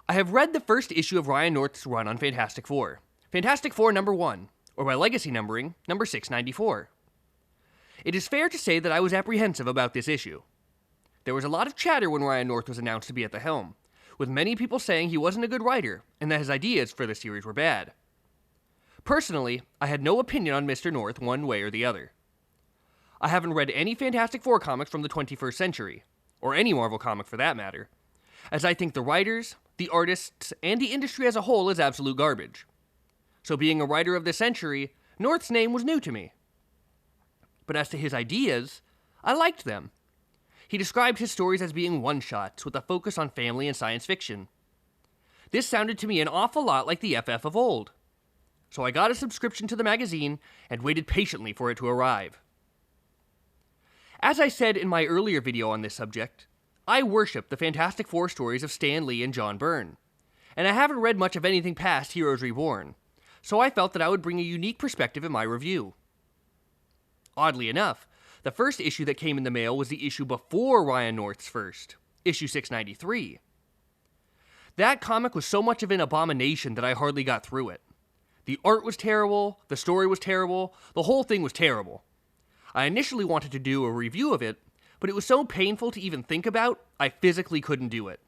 I have read the first issue of Ryan North's run on Fantastic Four. Fantastic Four number 1, or by legacy numbering, number 694. It is fair to say that I was apprehensive about this issue. There was a lot of chatter when Ryan North was announced to be at the helm, with many people saying he wasn't a good writer and that his ideas for the series were bad. Personally, I had no opinion on Mr. North one way or the other. I haven't read any Fantastic Four comics from the 21st century, or any Marvel comic for that matter, as I think the writers, the artists, and the industry as a whole is absolute garbage. So being a writer of this century, North's name was new to me. But as to his ideas, I liked them. He described his stories as being one-shots with a focus on family and science fiction. This sounded to me an awful lot like the FF of old. So I got a subscription to the magazine and waited patiently for it to arrive. As I said in my earlier video on this subject, I worship the Fantastic Four stories of Stan Lee and John Byrne, and I haven't read much of anything past Heroes Reborn, so I felt that I would bring a unique perspective in my review. Oddly enough, the first issue that came in the mail was the issue before Ryan North's first, issue 693. That comic was so much of an abomination that I hardly got through it. The art was terrible, the story was terrible, the whole thing was terrible. I initially wanted to do a review of it, but it was so painful to even think about, I physically couldn't do it.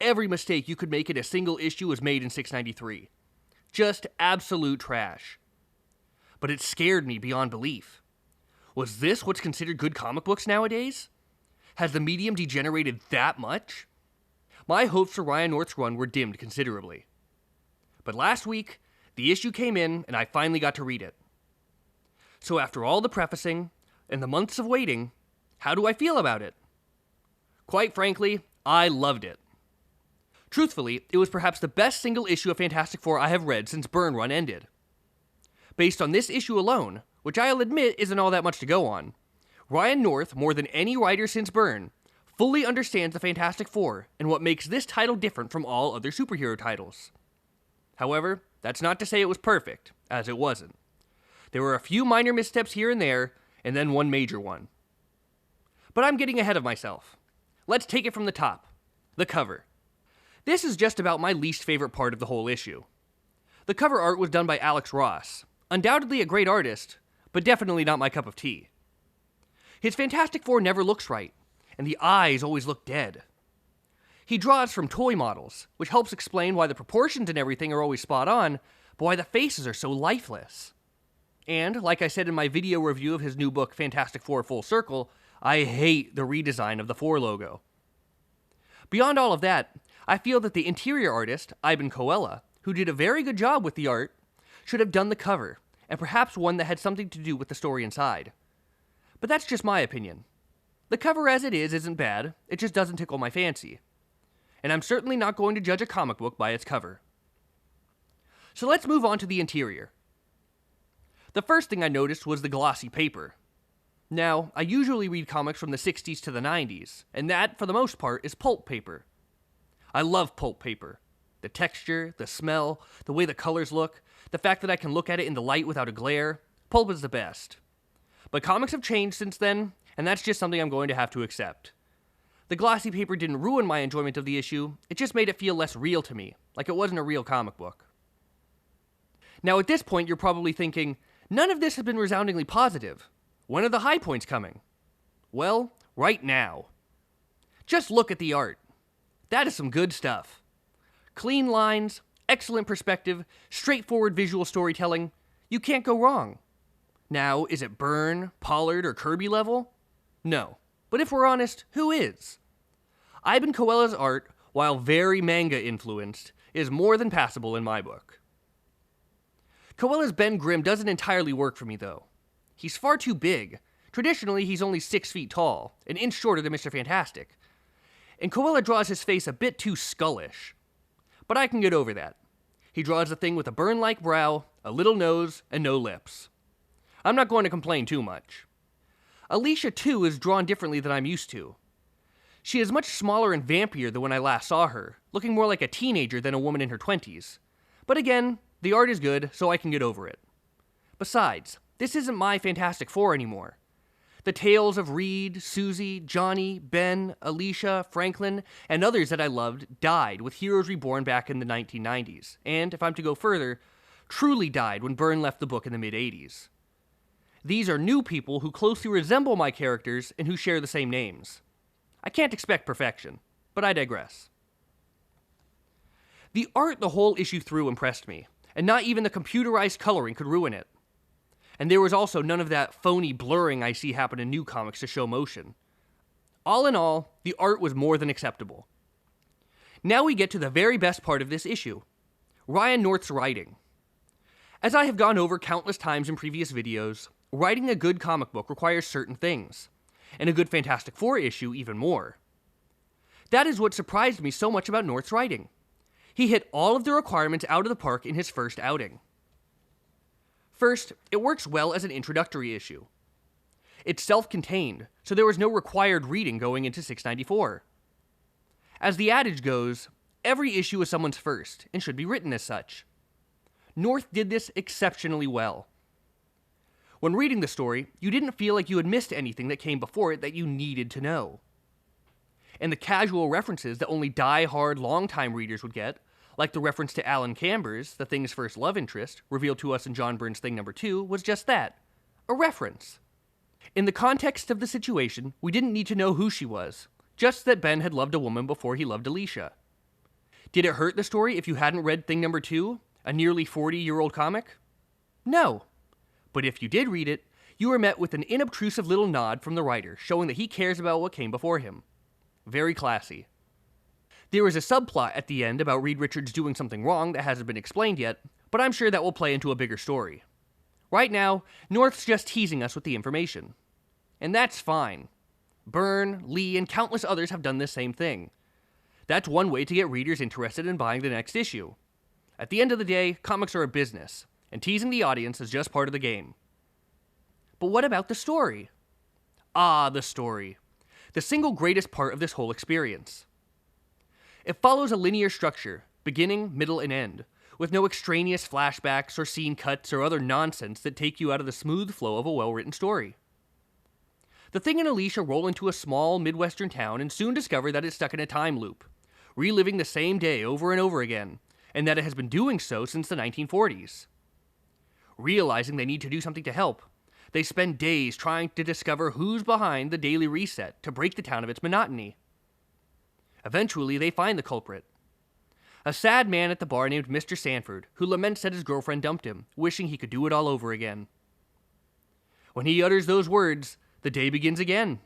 Every mistake you could make in a single issue was made in 693. Just absolute trash. But it scared me beyond belief. Was this what's considered good comic books nowadays? Has the medium degenerated that much? My hopes for Ryan North's run were dimmed considerably. But last week, the issue came in and I finally got to read it. So after all the prefacing and the months of waiting, how do I feel about it? Quite frankly, I loved it. Truthfully, it was perhaps the best single issue of Fantastic Four I have read since Byrne run ended. Based on this issue alone, which I'll admit isn't all that much to go on, Ryan North, more than any writer since Byrne, fully understands the Fantastic Four and what makes this title different from all other superhero titles. However, that's not to say it was perfect, as it wasn't. There were a few minor missteps here and there, and then one major one. But I'm getting ahead of myself. Let's take it from the top. The cover. This is just about my least favorite part of the whole issue. The cover art was done by Alex Ross, undoubtedly a great artist, but definitely not my cup of tea. His Fantastic Four never looks right, and the eyes always look dead. He draws from toy models, which helps explain why the proportions and everything are always spot on, but why the faces are so lifeless. And, like I said in my video review of his new book, Fantastic Four Full Circle, I hate the redesign of the Four logo. Beyond all of that, I feel that the interior artist, Iban Coella, who did a very good job with the art, should have done the cover, and perhaps one that had something to do with the story inside. But that's just my opinion. The cover as it is isn't bad, it just doesn't tickle my fancy. And I'm certainly not going to judge a comic book by its cover. So let's move on to the interior. The first thing I noticed was the glossy paper. Now, I usually read comics from the 60s to the 90s, and that, for the most part, is pulp paper. I love pulp paper. The texture, the smell, the way the colors look, the fact that I can look at it in the light without a glare. Pulp is the best. But comics have changed since then, and that's just something I'm going to have to accept. The glossy paper didn't ruin my enjoyment of the issue, it just made it feel less real to me, like it wasn't a real comic book. Now at this point you're probably thinking, none of this has been resoundingly positive. When are the high points coming? Well, right now. Just look at the art. That is some good stuff. Clean lines, excellent perspective, straightforward visual storytelling. You can't go wrong. Now, is it Byrne, Pollard, or Kirby level? No. But if we're honest, who is? Iban Coella's art, while very manga-influenced, is more than passable in my book. Coella's Ben Grimm doesn't entirely work for me, though. He's far too big. Traditionally, he's only 6 feet tall, an inch shorter than Mr. Fantastic. And Coella draws his face a bit too skullish. But I can get over that. He draws a thing with a Byrne-like brow, a little nose, and no lips. I'm not going to complain too much. Alicia, too, is drawn differently than I'm used to. She is much smaller and vampier than when I last saw her, looking more like a teenager than a woman in her 20s. But again, the art is good, so I can get over it. Besides, this isn't my Fantastic Four anymore. The tales of Reed, Susie, Johnny, Ben, Alicia, Franklin, and others that I loved died with Heroes Reborn back in the 1990s, and, if I'm to go further, truly died when Byrne left the book in the mid-80s. These are new people who closely resemble my characters and who share the same names. I can't expect perfection, but I digress. The art the whole issue through impressed me, and not even the computerized coloring could ruin it. And there was also none of that phony blurring I see happen in new comics to show motion. All in all, the art was more than acceptable. Now we get to the very best part of this issue, Ryan North's writing. As I have gone over countless times in previous videos, writing a good comic book requires certain things, and a good Fantastic Four issue even more. That is what surprised me so much about North's writing. He hit all of the requirements out of the park in his first outing. First, it works well as an introductory issue. It's self-contained, so there was no required reading going into 694. As the adage goes, every issue is someone's first, and should be written as such. North did this exceptionally well. When reading the story, you didn't feel like you had missed anything that came before it that you needed to know. And the casual references that only die-hard, long-time readers would get, like the reference to Alan Camber's, the Thing's first love interest, revealed to us in John Byrne's Thing number 2, was just that, a reference. In the context of the situation, we didn't need to know who she was, just that Ben had loved a woman before he loved Alicia. Did it hurt the story if you hadn't read Thing number 2, a nearly 40-year-old comic? No. But if you did read it, you were met with an inobtrusive little nod from the writer, showing that he cares about what came before him. Very classy. There is a subplot at the end about Reed Richards doing something wrong that hasn't been explained yet, but I'm sure that will play into a bigger story. Right now, North's just teasing us with the information. And that's fine. Byrne, Lee, and countless others have done this same thing. That's one way to get readers interested in buying the next issue. At the end of the day, comics are a business, and teasing the audience is just part of the game. But what about the story? Ah, the story. The single greatest part of this whole experience. It follows a linear structure, beginning, middle, and end, with no extraneous flashbacks or scene cuts or other nonsense that take you out of the smooth flow of a well-written story. The Thing and Alicia roll into a small Midwestern town and soon discover that it's stuck in a time loop, reliving the same day over and over again, and that it has been doing so since the 1940s. Realizing they need to do something to help, they spend days trying to discover who's behind the daily reset to break the town of its monotony. Eventually, they find the culprit. A sad man at the bar named Mr. Sanford, who laments that his girlfriend dumped him, wishing he could do it all over again. When he utters those words, the day begins again.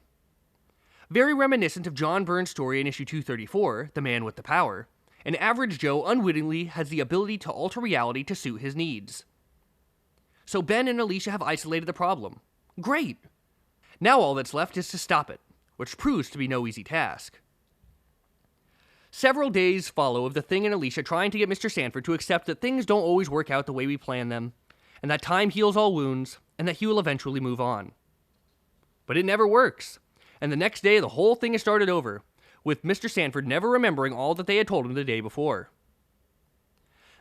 Very reminiscent of John Byrne's story in issue 234, The Man with the Power, an average Joe unwittingly has the ability to alter reality to suit his needs. So Ben and Alicia have isolated the problem. Great! Now all that's left is to stop it, which proves to be no easy task. Several days follow of the Thing and Alicia trying to get Mr. Sanford to accept that things don't always work out the way we plan them, and that time heals all wounds, and that he will eventually move on. But it never works, and the next day the whole thing is started over, with Mr. Sanford never remembering all that they had told him the day before.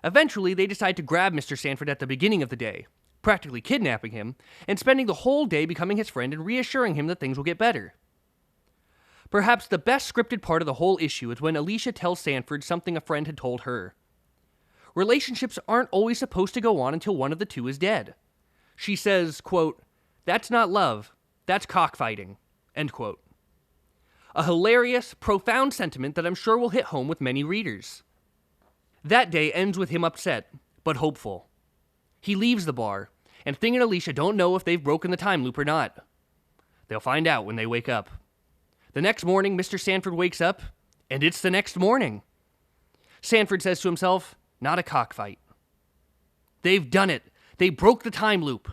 Eventually, they decide to grab Mr. Sanford at the beginning of the day, practically kidnapping him, and spending the whole day becoming his friend and reassuring him that things will get better. Perhaps the best scripted part of the whole issue is when Alicia tells Sanford something a friend had told her. Relationships aren't always supposed to go on until one of the two is dead. She says, quote, "That's not love, that's cockfighting," end quote. A hilarious, profound sentiment that I'm sure will hit home with many readers. That day ends with him upset, but hopeful. He leaves the bar, and Thing and Alicia don't know if they've broken the time loop or not. They'll find out when they wake up. The next morning, Mr. Sanford wakes up, and it's the next morning. Sanford says to himself, not a cockfight. They've done it. They broke the time loop.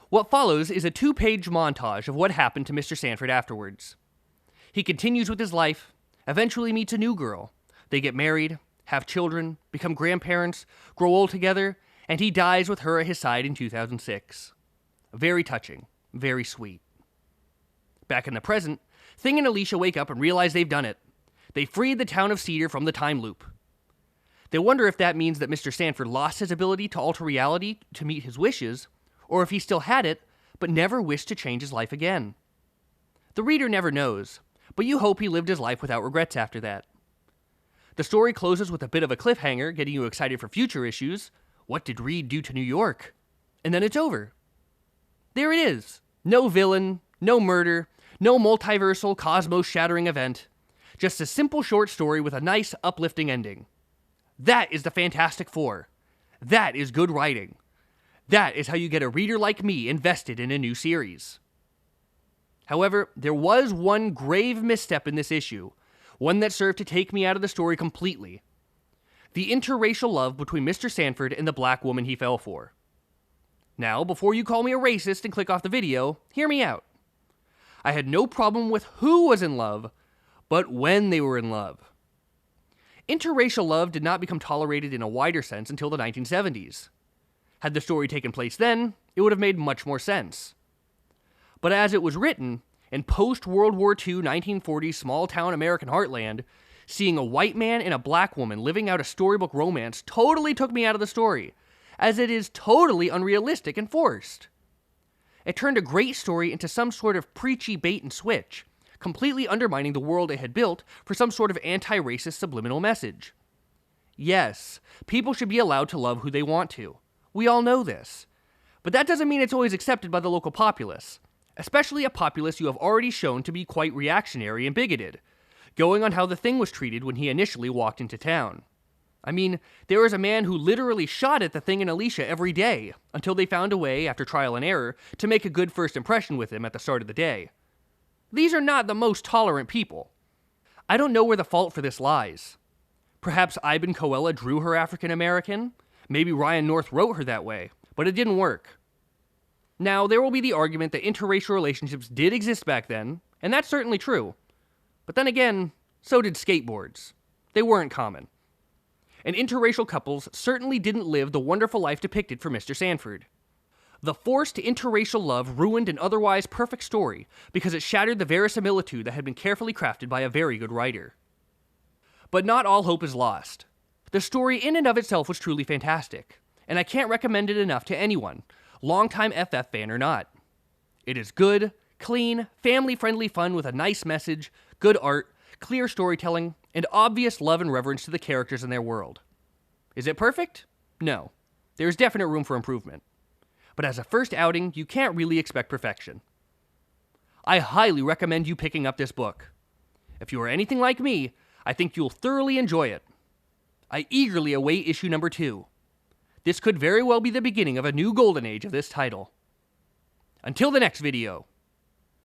What follows is a 2-page montage of what happened to Mr. Sanford afterwards. He continues with his life, eventually meets a new girl. They get married, have children, become grandparents, grow old together, and he dies with her at his side in 2006. Very touching, very sweet. Back in the present, Thing and Alicia wake up and realize they've done it. They freed the town of Cedar from the time loop. They wonder if that means that Mr. Sanford lost his ability to alter reality to meet his wishes, or if he still had it, but never wished to change his life again. The reader never knows, but you hope he lived his life without regrets after that. The story closes with a bit of a cliffhanger, getting you excited for future issues. What did Reed do to New York? And then it's over. There it is. No villain, no murder, no multiversal, cosmos-shattering event. Just a simple short story with a nice, uplifting ending. That is the Fantastic Four. That is good writing. That is how you get a reader like me invested in a new series. However, there was one grave misstep in this issue, one that served to take me out of the story completely. The interracial love between Mr. Sanford and the black woman he fell for. Now, before you call me a racist and click off the video, hear me out. I had no problem with who was in love, but when they were in love. Interracial love did not become tolerated in a wider sense until the 1970s. Had the story taken place then, it would have made much more sense. But as it was written, in post-World War II 1940s small-town American heartland, seeing a white man and a black woman living out a storybook romance totally took me out of the story, as it is totally unrealistic and forced. It turned a great story into some sort of preachy bait and switch, completely undermining the world it had built for some sort of anti-racist subliminal message. Yes, people should be allowed to love who they want to. We all know this. But that doesn't mean it's always accepted by the local populace, especially a populace you have already shown to be quite reactionary and bigoted, going on how the Thing was treated when he initially walked into town. I mean, there was a man who literally shot at the Thing and Alicia every day, until they found a way, after trial and error, to make a good first impression with him at the start of the day. These are not the most tolerant people. I don't know where the fault for this lies. Perhaps Iban Coella drew her African American? Maybe Ryan North wrote her that way, but it didn't work. Now, there will be the argument that interracial relationships did exist back then, and that's certainly true. But then again, so did skateboards. They weren't common. And interracial couples certainly didn't live the wonderful life depicted for Mr. Sanford. The forced interracial love ruined an otherwise perfect story because it shattered the verisimilitude that had been carefully crafted by a very good writer. But not all hope is lost. The story in and of itself was truly fantastic, and I can't recommend it enough to anyone, longtime FF fan or not. It is good, clean, family-friendly fun with a nice message, good art, clear storytelling, and obvious love and reverence to the characters in their world. Is it perfect? No. There is definite room for improvement. But as a first outing, you can't really expect perfection. I highly recommend you picking up this book. If you are anything like me, I think you'll thoroughly enjoy it. I eagerly await issue number 2. This could very well be the beginning of a new golden age of this title. Until the next video.